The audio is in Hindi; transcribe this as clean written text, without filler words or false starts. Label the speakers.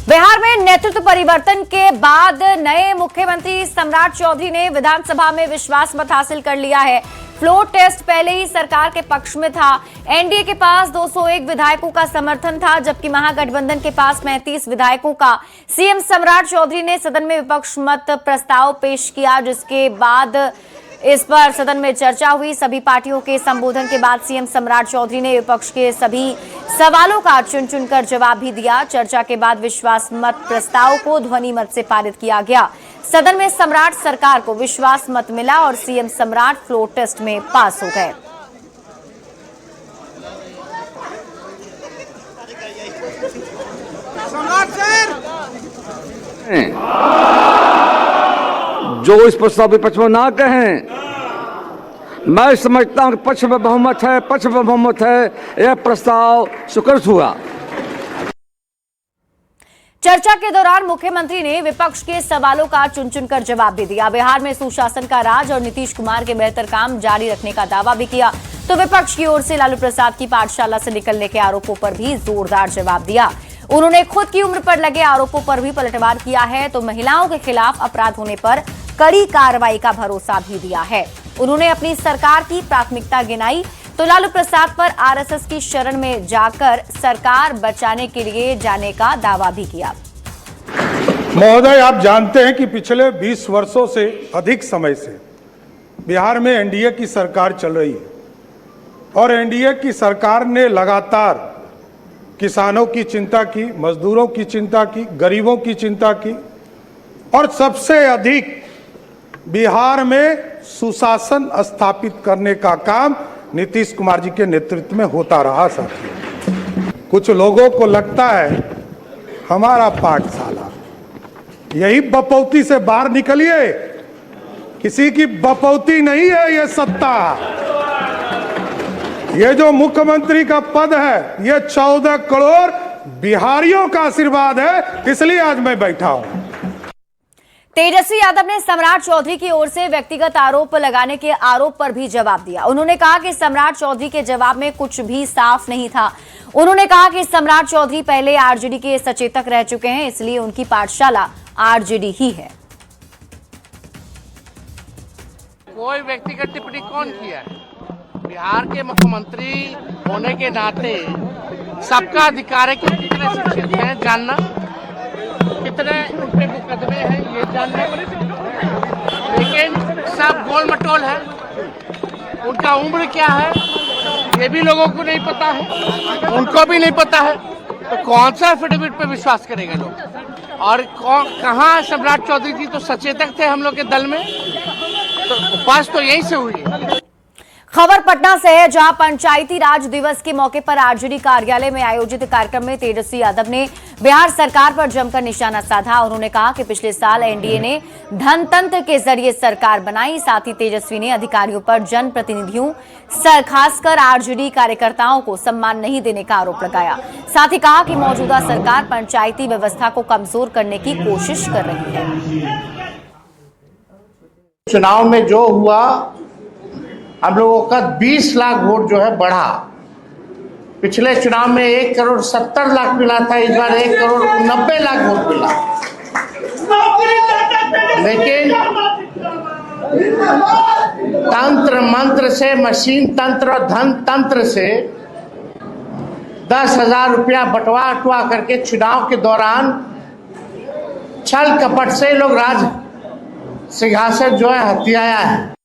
Speaker 1: बिहार में नेतृत्व परिवर्तन के बाद नए मुख्यमंत्री सम्राट चौधरी ने विधानसभा में विश्वास मत हासिल कर लिया है। फ्लोर टेस्ट पहले ही सरकार के पक्ष में था। एनडीए के पास 201 विधायकों का समर्थन था, जबकि महागठबंधन के पास 35 विधायकों का। सीएम सम्राट चौधरी ने सदन में विपक्ष मत प्रस्ताव पेश किया, जिसके बाद इस पर सदन में चर्चा हुई। सभी पार्टियों के संबोधन के बाद सीएम सम्राट चौधरी ने विपक्ष के सभी सवालों का चुन चुनकर जवाब भी दिया। चर्चा के बाद विश्वास मत प्रस्ताव को ध्वनि मत से पारित किया गया। सदन में सम्राट सरकार को विश्वास मत मिला और सीएम सम्राट फ्लोर टेस्ट में पास हो गए।
Speaker 2: जो इस प्रस्ताव विपक्ष में ना कहें, मैं समझता हूं कि पक्ष में बहुमत है, यह प्रस्ताव स्वीकृत हुआ।
Speaker 1: चर्चा के दौरान मुख्यमंत्री ने विपक्ष के सवालों का चुन चुनकर जवाब भी दिया। बिहार में सुशासन का राज और नीतीश कुमार के बेहतर काम जारी रखने का दावा भी किया। तो विपक्ष की ओर से लालू प्रसाद की पाठशाला से निकलने के आरोपों पर भी जोरदार जवाब दिया। उन्होंने खुद की उम्र पर लगे आरोपों पर भी पलटवार किया है, तो महिलाओं के खिलाफ अपराध होने पर कड़ी कार्रवाई का भरोसा भी दिया है। उन्होंने अपनी सरकार की प्राथमिकता गिनाई, तो लालू प्रसाद पर आरएसएस की शरण में जाकर सरकार बचाने के लिए जाने का दावा भी किया।
Speaker 3: महोदय, आप जानते हैं कि पिछले 20 वर्षों से अधिक समय से बिहार में एनडीए की सरकार चल रही है और एनडीए की सरकार ने लगातार किसानों की चिंता की, मजदूरों की चिंता की, गरीबों की चिंता की और सबसे अधिक बिहार में सुशासन स्थापित करने का काम नीतीश कुमार जी के नेतृत्व में होता रहा। साथियों, कुछ लोगों को लगता है हमारा पाठशाला, यही बपौती से बाहर निकलिए, किसी की बपौती नहीं है ये सत्ता। ये जो मुख्यमंत्री का पद है, ये 14 करोड़ बिहारियों का आशीर्वाद है, इसलिए आज मैं बैठा हूं।
Speaker 1: तेजस्वी यादव ने सम्राट चौधरी की ओर से व्यक्तिगत आरोप लगाने के आरोप पर भी जवाब दिया। उन्होंने कहा कि सम्राट चौधरी के जवाब में कुछ भी साफ नहीं था। उन्होंने कहा कि सम्राट चौधरी पहले आरजेडी के सचेतक रह चुके हैं, इसलिए उनकी पाठशाला आरजेडी ही है।
Speaker 4: कोई व्यक्तिगत टिप्पणी कौन किया है? बिहार के मुख्यमंत्री होने के नाते सबका अधिकार है कि कितने शिक्षित हैं जानना, कितने उन पे मुकदमे हैं ये जानना, लेकिन सब गोल मटोल है। उनका उम्र क्या है ये भी लोगों को नहीं पता है, उनको भी नहीं पता है, तो कौन सा एफिडेविट पे विश्वास करेगा लोग? और कहाँ सम्राट चौधरी जी तो सचेतक थे हम लोग के दल में, तो उपास तो यहीं से हुई है।
Speaker 1: खबर पटना से है, जहां पंचायती राज दिवस के मौके पर आरजेडी कार्यालय में आयोजित कार्यक्रम में तेजस्वी यादव ने बिहार सरकार पर जमकर निशाना साधा। उन्होंने कहा कि पिछले साल एनडीए ने धनतंत्र के जरिए सरकार बनाई। साथ ही तेजस्वी ने अधिकारियों पर जनप्रतिनिधियों, खासकर आरजेडी कार्यकर्ताओं को सम्मान नहीं देने का आरोप लगाया। साथ ही कहा कि मौजूदा सरकार पंचायती व्यवस्था को कमजोर करने की कोशिश कर रही है।
Speaker 4: चुनाव में जो हुआ, हम लोगों का 20 लाख वोट जो है बढ़ा। पिछले चुनाव में 1 करोड़ 70 लाख मिला था, इस बार 1 करोड़ 90 लाख वोट मिला। लेकिन तंत्र मंत्र से, मशीन तंत्र और धन तंत्र से 10,000 रुपया बंटवा करके चुनाव के दौरान छल कपट से लोग राज सिंहासन जो है हथियाया है।